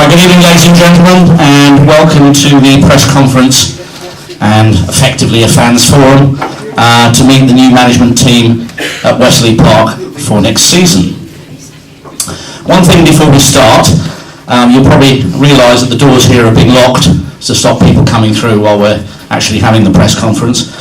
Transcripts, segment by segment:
Good evening, ladies and gentlemen, and welcome to the press conference and effectively a fans forum to meet the new management team at Wesley Park for next season. One thing before we start, you'll probably realise that the doors here are being locked to stop people coming through while we're actually having the press conference.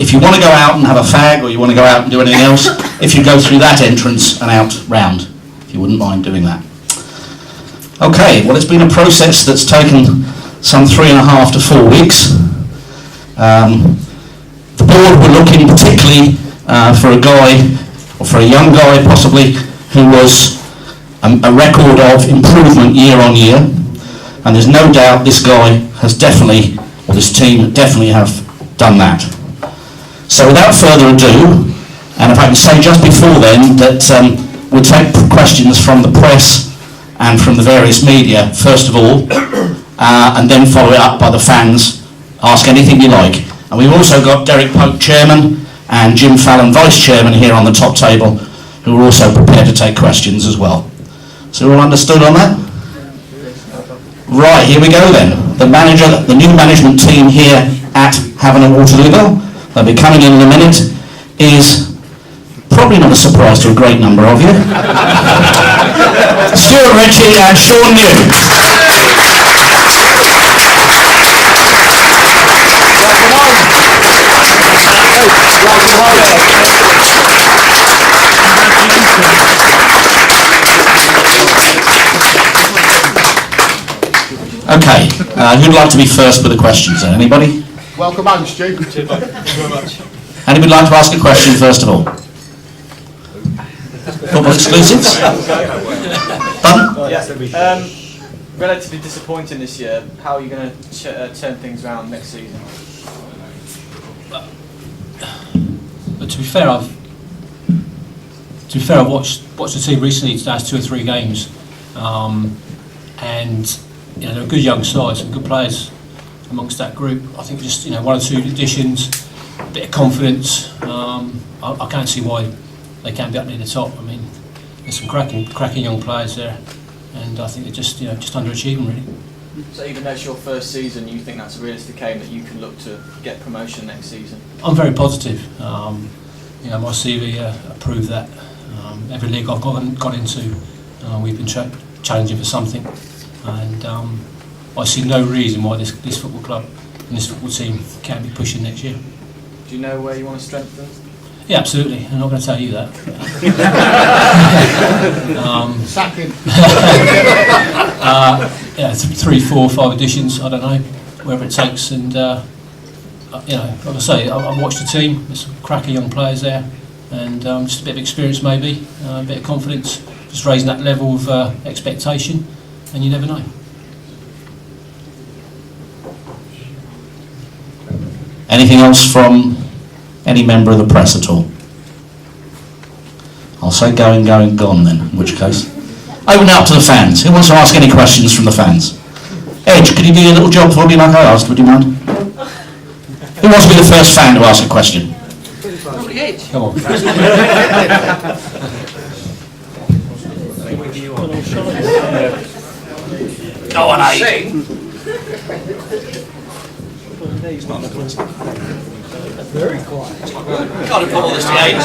If you want to go out and have a fag, or you want to go out and do anything else, if you go through that entrance and out round, if you wouldn't mind doing that. Okay, well, it's been a process that's taken some 3.5 to 4 weeks. The board were looking particularly for a guy, or for a young guy possibly, who was a record of improvement year on year, and there's no doubt this guy has definitely, or this team definitely have done that. So without further ado, and if I can say just before then that we'll take questions from the press and from the various media first of all, and then follow it up by the fans. Ask anything you like. And we've also got Derek Pope, Chairman, and Jim Fallon, Vice Chairman, here on the top table, who are also prepared to take questions as well. So we're all understood on that? Right, here we go then. The new management team here at Havant and Waterlooville, they'll be coming in a minute, is probably not a surprise to a great number of you. Stuart Ritchie and Sean New. Okay, who'd like to be first with the questions then? Anybody? Welcome home, Stu. Thank you very much. Anybody like to ask a question first of all? Football exclusives? Pardon? Yeah. Relatively disappointing this year. How are you going to turn things around next season? But to be fair, I've watched the team recently. The last 2 or 3 games, and they're a good young side, some good players amongst that group. I think just 1 or 2 additions, a bit of confidence. I can't see why they can't be up near the top. I mean, there's some cracking young players there, and I think they're just underachieving really. So even though it's your first season, you think that's a realistic aim that you can look to get promotion next season? I'm very positive. My CV proved that. Every league I've gone into, we've been challenging for something, and I see no reason why this football club and this football team can't be pushing next year. Do you know where you want to strengthen? Yeah, absolutely. I'm not going to tell you that. Sack him. 3, 4, 5 additions. I don't know, wherever it takes. And like I say, I've watched the team. There's some cracking young players there, and just a bit of experience, maybe, a bit of confidence, just raising that level of expectation. And you never know. Anything else from any member of the press at all? I'll say going, gone then, in which case. Open it up to the fans. Who wants to ask any questions from the fans? Edge, could you do your little job for me like I asked, would you mind? Who wants to be the first fan to ask a question? Come on. Go on, Abe. Very quiet. Got to put all this together.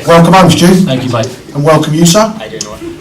Welcome home, Stu. Thank you, mate. And welcome you, sir.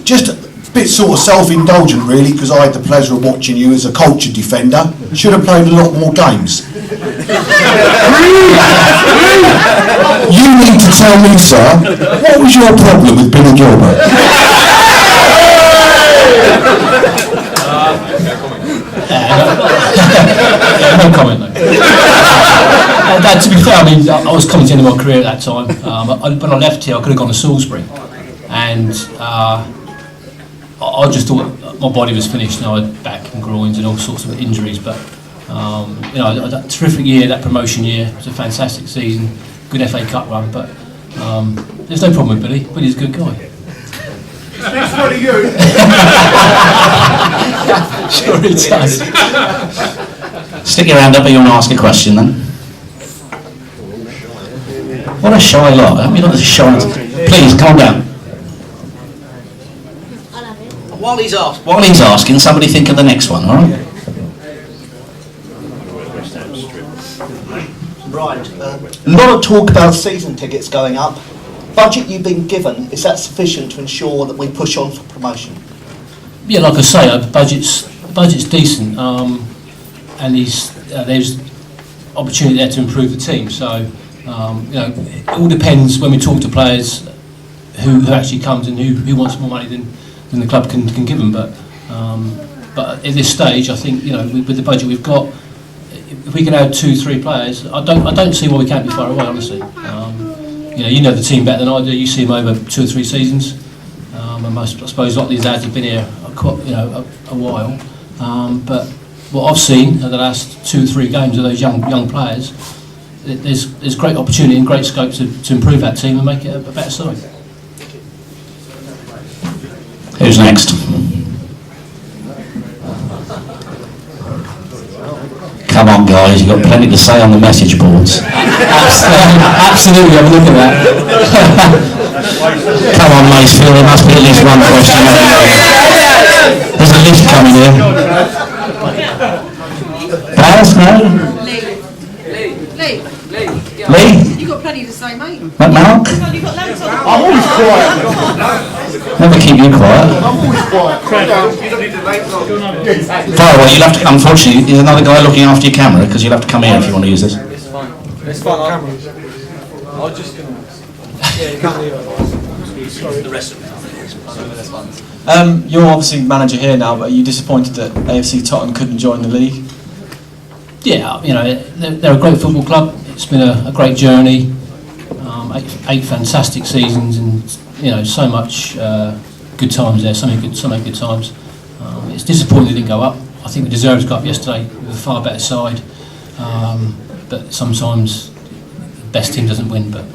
Just a bit sort of self-indulgent, really, because I had the pleasure of watching you as a culture defender. Should have played a lot more games. You need to tell me, sir, what was your problem with Billy Gilbert? No comment, though. To be fair, I mean, I was coming to the end of my career at that time. When I left here, I could have gone to Salisbury, and I just thought my body was finished. I had back and groins and all sorts of injuries, but a terrific year, that promotion year. It was a fantastic season, good FA Cup run, but there's no problem with Billy. Billy's a good guy. Speaks for you. Sure it does. Stick your hand up if you want to ask a question then. What a shy lot. I mean, not the shy. Please, calm down. While he's asking, somebody think of the next one, all right? Right. A lot of talk about season tickets going up. Budget you've been given, is that sufficient to ensure that we push on for promotion? Yeah, like I say, the budget's decent, and there's opportunity there to improve the team. So, it all depends when we talk to players who actually comes and who wants more money than the club can give them. But at this stage, I think with the budget we've got, if we can add 2-3 players, I don't see why we can't be far away. Honestly, you know the team better than I do. You see them over 2 or 3 seasons, and I suppose a lot of these lads have been here a while. But what I've seen in the last 2 or 3 games of those young players, there's great opportunity and great scope to improve that team and make it a better side. Who's next? Come on, guys, you've got plenty to say on the message boards. Absolutely, have a look at that. Come on, Macefield, there must be at least one question. There's a list coming here. Baz, no? Lee? You've got plenty to say, mate. Mark? You've got loads on. I'm always quiet. Never keep you quiet. I'm always quiet. Fire away, you'll have to, unfortunately, there's another guy looking after your camera, because you'll have to come here if you want to use this. It's fine. It's fine. I'll just gonna. Yeah, you can't leave it. The rest of it. You're obviously manager here now, but are you disappointed that AFC Tottenham couldn't join the league? Yeah, they're a great football club. It's been a great journey, 8 fantastic seasons, and so much good times there. So many good times. It's disappointing they didn't go up. I think we deserved to go up yesterday with a far better side. But sometimes the best team doesn't win. But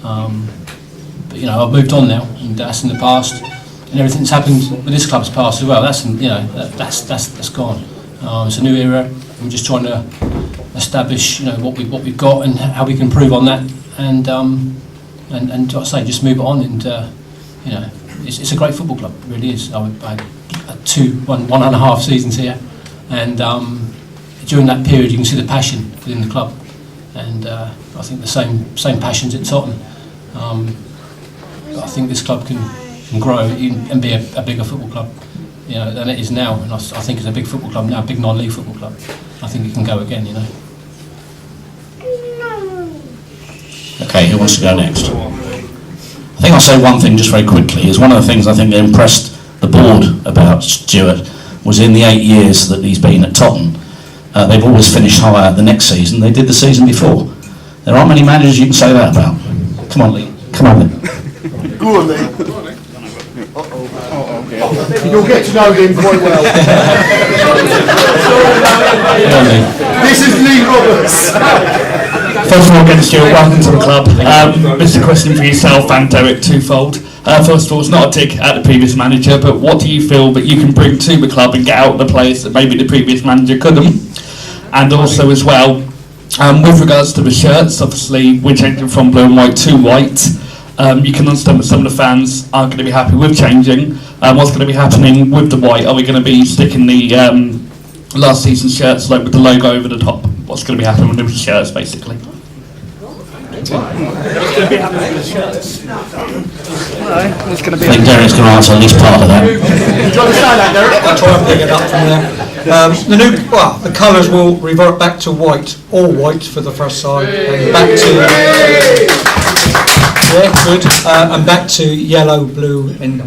I've moved on now, and that's in the past. And everything that's happened with this club's past as well. That's gone. It's a new era. We're just trying to establish, what we've got and how we can improve on that, and like I say, just move it on. And it's a great football club, it really is. I had 1.5 seasons here, and during that period, you can see the passion within the club, and I think the same passions at Tottenham. But I think this club can grow and be a bigger football club, than it is now. And I think it's a big football club now, a big non-league football club. I think it can go again, Okay, who wants to go next? I think I'll say one thing just very quickly. Is one of the things I think that impressed the board about Stuart was in the 8 years that he's been at Tottenham, they've always finished higher the next season they did the season before. There aren't many managers you can say that about. Come on, Lee. Come on, then. Go on, Lee. You'll get to know him quite well. This is Lee Roberts. First of all, again, Stuart, welcome to the club. This is a question for yourself and Derek, twofold. First of all, it's not a dig at the previous manager, but what do you feel that you can bring to the club and get out the players that maybe the previous manager couldn't? And also as well, with regards to the shirts, obviously we're changing from blue and white to white. You can understand that some of the fans aren't going to be happy with changing. What's going to be happening with the white? Are we going to be sticking the last season's shirts like with the logo over the top? What's going to be happening with the shirts, basically? I think Derek's going to answer at least part of that. Do you understand that, Derek? I'll try and pick it up from there. The colours will revert back to white, all white for the first side, and back to and back to yellow, blue, and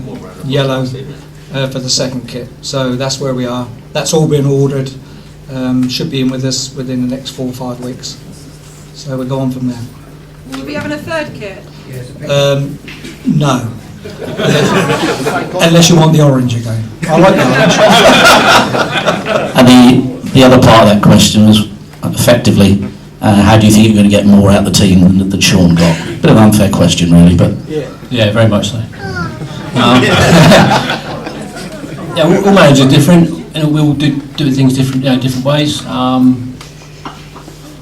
yellow for the second kit. So that's where we are. That's all been ordered. Should be in with us within the next 4 or 5 weeks. So we'll go on from there. Will we be having a third kit? No. Unless you want the orange again. I like the orange. And the other part of that question was effectively, how do you think you're going to get more out of the team that Sean got? Bit of an unfair question, really, but Yeah, very much so. All managers are different, and we'll do things different ways.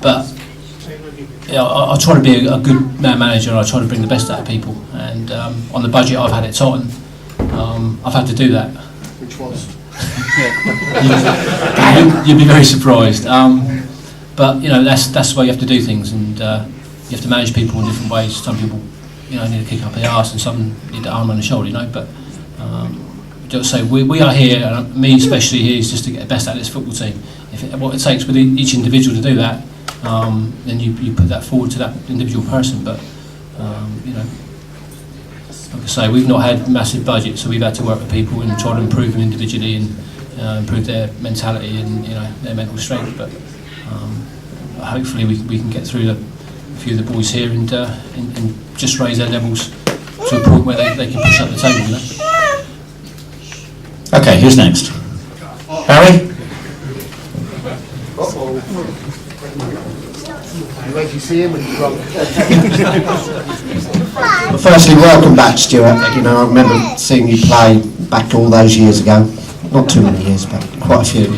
But I try to be a good manager, and I try to bring the best out of people. And on the budget I've had at Tottenham, I've had to do that. Which was? You'd be very surprised. But that's the way you have to do things, and you have to manage people in different ways. Some people, need a kick up the arse, and some need the arm on the shoulder. But just say we are here, and me especially here, is just to get the best out of this football team. What it takes with each individual to do that, then you put that forward to that individual person. But like I say, we've not had massive budgets, so we've had to work with people and try to improve them individually and improve their mentality and their mental strength. But hopefully we can get through a few of the boys here and just raise their levels to a point where they can push up the table. Okay, who's next? Harry? Where'd you see him when you drunk? Well, firstly, welcome back, Stuart. I remember seeing you play back all those years ago. Not too many years, but quite a few.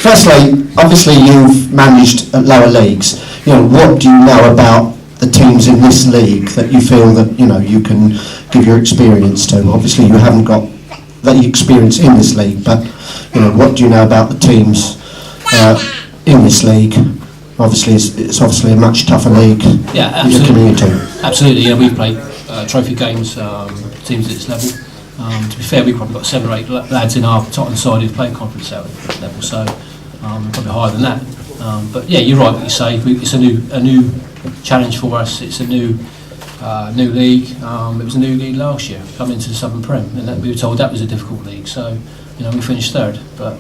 Firstly, obviously you've managed at lower leagues. What do you know about the teams in this league that you feel that you can give your experience to? Obviously, you haven't got that experience in this league, but what do you know about the teams in this league? Obviously, it's obviously a much tougher league in the community. Absolutely, we've played trophy games, teams at this level. To be fair, we've probably got 7 or 8 lads in our Tottenham side who've played conference level, so probably higher than that. But yeah, you're right what you say. It's a new challenge for us. It's a new league. It was a new league last year, coming into the Southern Prem, and we were told that was a difficult league. So we finished third. But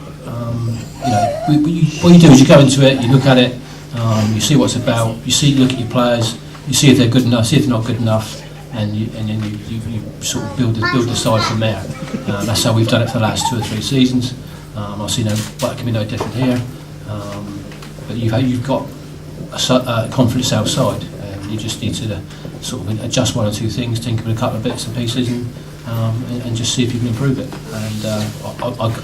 what you do is you go into it, you look at it, you see what it's about, you look at your players, you see if they're good enough, see if they're not good enough. And then you sort of build the side from there. That's how we've done it for the last 2 or 3 seasons. I see but it can be no different here. But you've got a confidence outside. You just need to sort of adjust 1 or 2 things, tinker with a couple of bits and pieces, and just see if you can improve it. And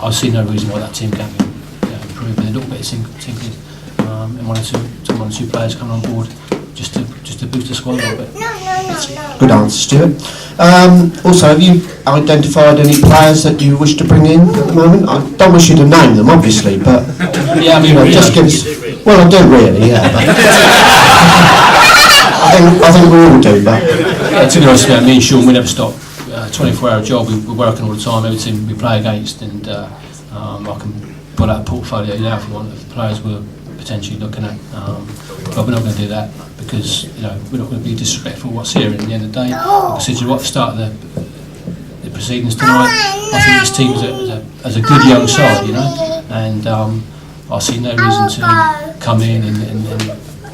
I see no reason why that team can't improve with a little bit of tinkering, and 1 or 2 players coming on board. Just to boost the squad a little bit. Good answer, Stuart. Also, have you identified any players that you wish to bring in at the moment? I don't wish you to name them, obviously, but just give us. Well, I do really, yeah. But I think we all do, but to be honest, me and Sean, we never stop. 24-hour job. We're working all the time. Every team we play against, and I can put out a portfolio now if you want of the players we're potentially looking at. But we're not going to do that because we're not going to be disrespectful of what's here. At the end of the day, like I said, at the start of the proceedings tonight, I think this team is a good young side, and I see no reason to come in and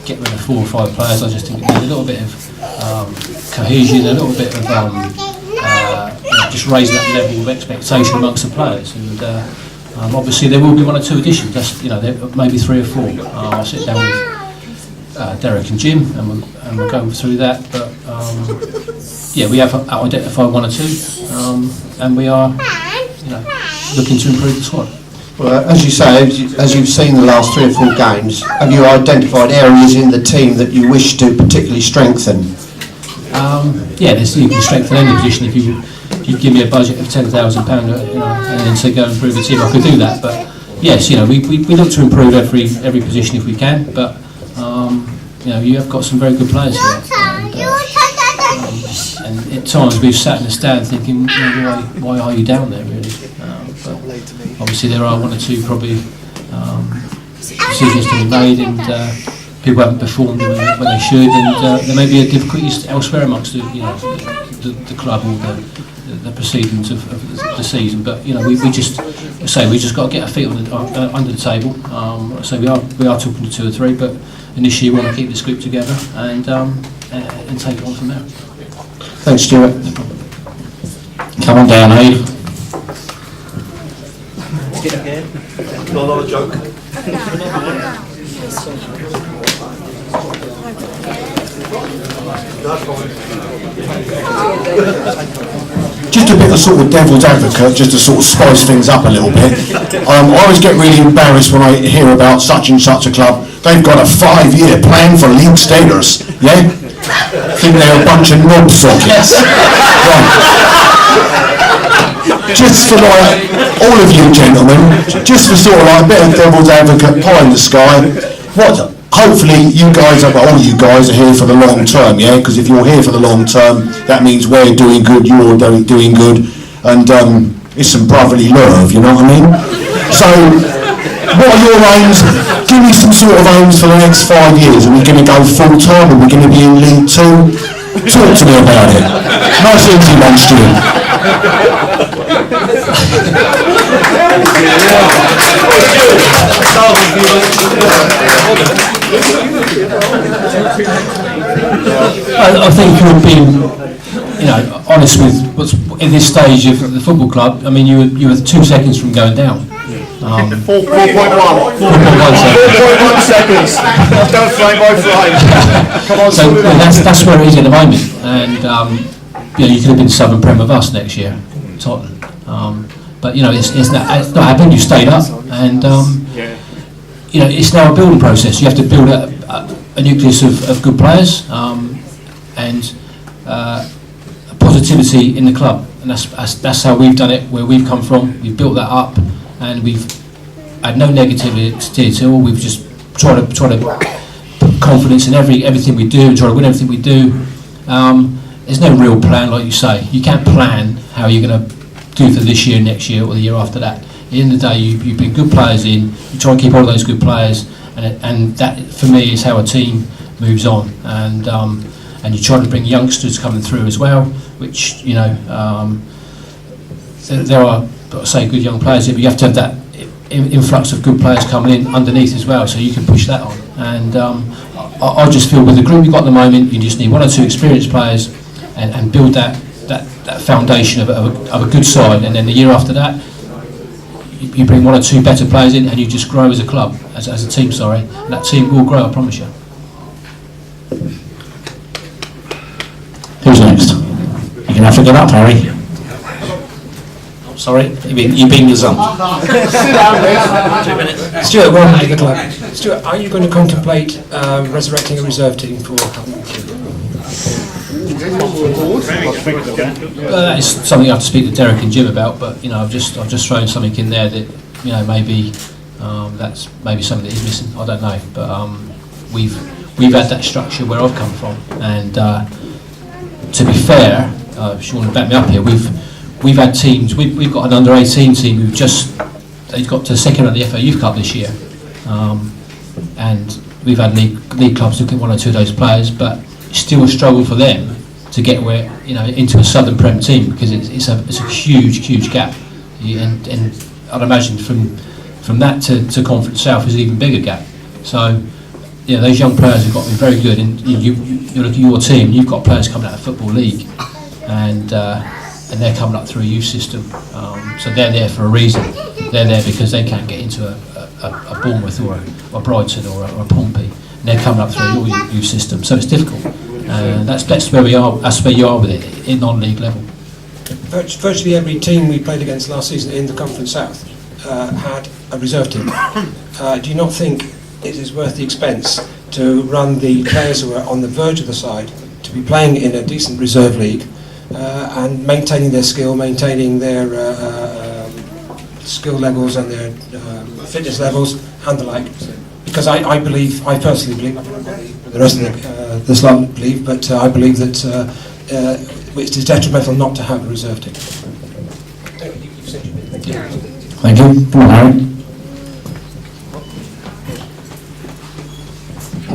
get rid of 4 or 5 players. I just think it needs a little bit of cohesion, a little bit of just raising that level of expectation amongst the players. And obviously there will be 1 or 2 additions. That's maybe 3 or 4. I'll sit down with Derek and Jim, and we'll go through that. But we have identified 1 or 2, and we are looking to improve the squad. well, as you say, as you've seen the last 3 or 4 games, have you identified areas in the team that you wish to particularly strengthen? You can strengthen any position if you give me a budget of £10,000, and then say go and improve the team. I could do that, but yes, we look to improve every position if we can. But you have got some very good players here, and at times we've sat in the stand thinking, why are you down there really? But obviously there are 1 or 2 probably decisions to be made, and people haven't performed when they should, and there may be a difficulties elsewhere amongst the club or the proceedings of the season. But we just got to get our feet under the table. So we are talking to 2 or 3, but initially we want to keep this group together and take it on from there. Thanks, Stuart. Come on down, Abe. Not a joke. Just a bit of sort of devil's advocate, just to sort of spice things up a little bit. I always get really embarrassed when I hear about such and such a club they've got a 5-year plan for league status, yeah? Think they're a bunch of knob sockets. Right. Just for like, all of you gentlemen, just for sort of like a bit of devil's advocate pie in the sky, what, hopefully you guys are, well, all you guys are here for the long term, yeah? Because if you're here for the long term, that means we're doing good, you're doing good, and it's some brotherly love, you know what I mean? So, what are your aims? Give me some sort of aims for the next 5 years. Are we going to go full time? Are we going to be in League 2? Talk to me about it. Nice easy one, Stuart. I think you're being, honest with what's in this stage of the football club. I mean, you were 2 seconds from going down. 4.1 seconds. Don't flame by flame. Come on, so that's where it is at the moment, and you could have been Southern Prem with us next year, Tottenham. But it's not happened. You stayed up, and it's now a building process. You have to build a nucleus of good players and positivity in the club, and that's how we've done it. Where we've come from, we've built that up, and we've had no negativity at all. We've just tried to put confidence in everything we do, and try to win everything we do. There's no real plan, like you say. You can't plan how you're going to do for this year, next year, or the year after that. At the end of the day, you bring good players in. You try and keep all those good players, and that for me is how a team moves on. And you try to bring youngsters coming through as well, which there are, say, good young players here, but you have to have that influx of good players coming in underneath as well, so you can push that on. And I just feel with the group you've got at the moment, you just need 1 or 2 experienced players and build that foundation of a good side, and then the year after that, you bring 1 or 2 better players in, and you just grow as a club, as a team, and that team will grow, I promise you. Who's next? You're going to have to get up, Harry. Sorry, you've been gazumped. Stuart, welcome to the club. Stuart, are you going to contemplate resurrecting a reserve team for That is something I have to speak to Derek and Jim about, but I've just thrown something in there that maybe that's maybe something that is missing. I don't know, but we've had that structure where I've come from, and to be fair, if you want to back me up here, we've had teams. We've got an under-18 team who've they've got to the second round of the FA Youth Cup this year, and we've had league clubs looking at 1 or 2 of those players, but it's still a struggle for them to get into a Southern Prem team, because it's a huge gap, and I'd imagine from that to Conference South is an even bigger gap. So those young players have got to be very good, and you look at your team, you've got players coming out of the Football League, and they're coming up through a youth system, so they're there for a reason. They're there because they can't get into a Bournemouth or a Brighton or a Pompey, and they're coming up through your youth system, so it's difficult. That's where we are. That's where you are with it in non-league level. Virtually every team we played against last season in the Conference South had a reserve team. Do you not think it is worth the expense to run the players who are on the verge of the side to be playing in a decent reserve league and maintaining their skill, maintaining their skill levels and their fitness levels and the like? Because I personally believe, I don't know what the rest of the slum believe, but I believe that it is detrimental not to have a reserve team. Thank you. Come on, Harry.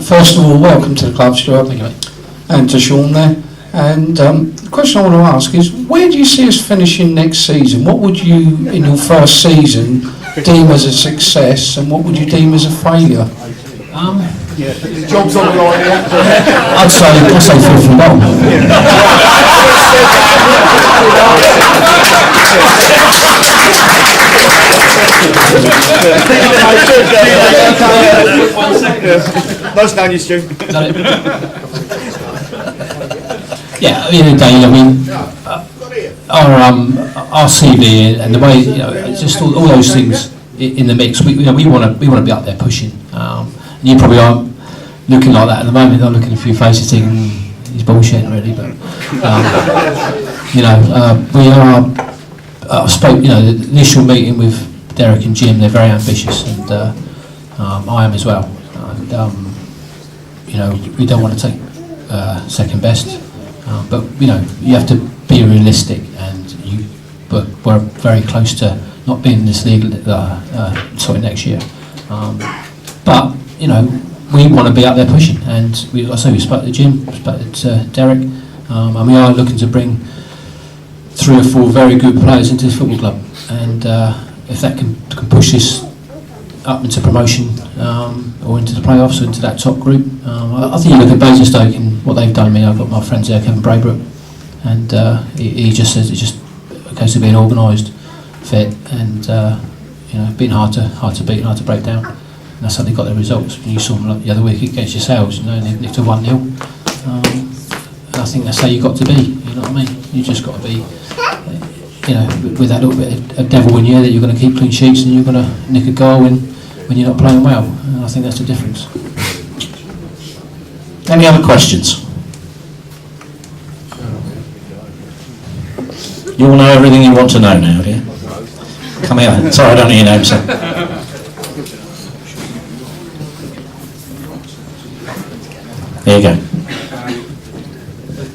First of all, welcome to the club, Stuart. Thank you, mate. And to Sean there. And the question I want to ask is, where do you see us finishing next season? What would you, in your first season, deem as a success, and what would you deem as a failure? The job's on the line here. I'd say fifth from bottom. Nice down you, Stu. Yeah, at the end of the day, our CV and the way, just all those things in the mix. We want to be up there pushing. You probably aren't looking like that at the moment. I'm looking at a few faces thinking he's bullshitting really, but we are. I spoke. The initial meeting with Derek and Jim. They're very ambitious, and I am as well. And we don't want to take second best, but you have to be realistic, but we're very close to not being in this league next year. But we want to be out there pushing, and we spoke to Jim, we spoke to Derek, and we are looking to bring 3 or 4 very good players into this football club, and if that can push this up into promotion or into the playoffs or into that top group. I think you look at Basingstoke and what they've done. I mean, I've got my friends there, Kevin Braybrook, and he just says it's just a case of being organised, fit, and being hard to beat and hard to break down. And that's how they got their results. You saw them the other week against yourselves, they nicked a 1-0. And I think that's how you got to be. You know what I mean? You just got to be. With that little bit of devil in you, that you're going to keep clean sheets and you're going to nick a goal when you're not playing well. And I think that's the difference. Any other questions? You all know everything you want to know now, do you? Come here. Sorry, I don't know your name, sir. There you go.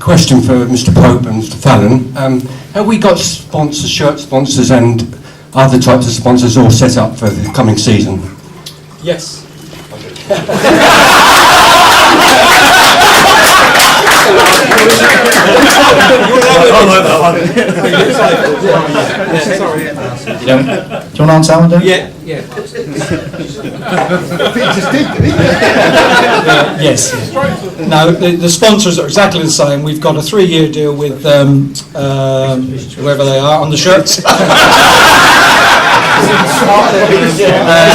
Question for Mr. Pope and Mr. Fallon. Have we got sponsors, shirt sponsors and other types of sponsors all set up for the coming season? Yes. Do you want to answer that one, Dave? Yeah. Yes. No, the sponsors are exactly the same. We've got a 3-year deal with whoever they are on the shirts.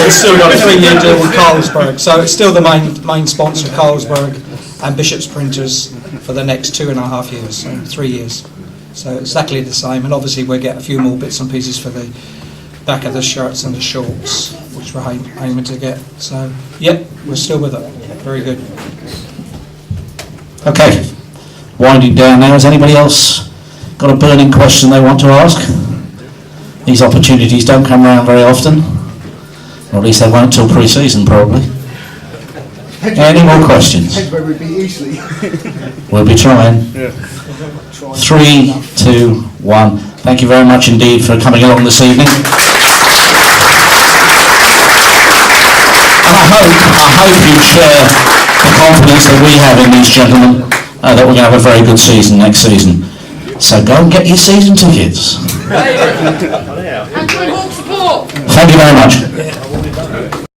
It's still got a 3-year deal with Carlsberg, so it's still the main sponsor, Carlsberg and Bishop's Printers, for the next 2.5 years, so 3 years. So exactly the same, and obviously we'll get a few more bits and pieces for the back of the shirts and the shorts, which we're aiming to get. So, yep, we're still with it. Very good. Okay, winding down now. Has anybody else got a burning question they want to ask? These opportunities don't come around very often, or at least they won't till pre-season probably. Any more questions? We'll be trying. 3, 2, 1. Thank you very much indeed for coming along this evening. And I hope you share the confidence that we have in these gentlemen, that we're going to have a very good season next season. So go and get your season tickets. And we will support. Thank you very much.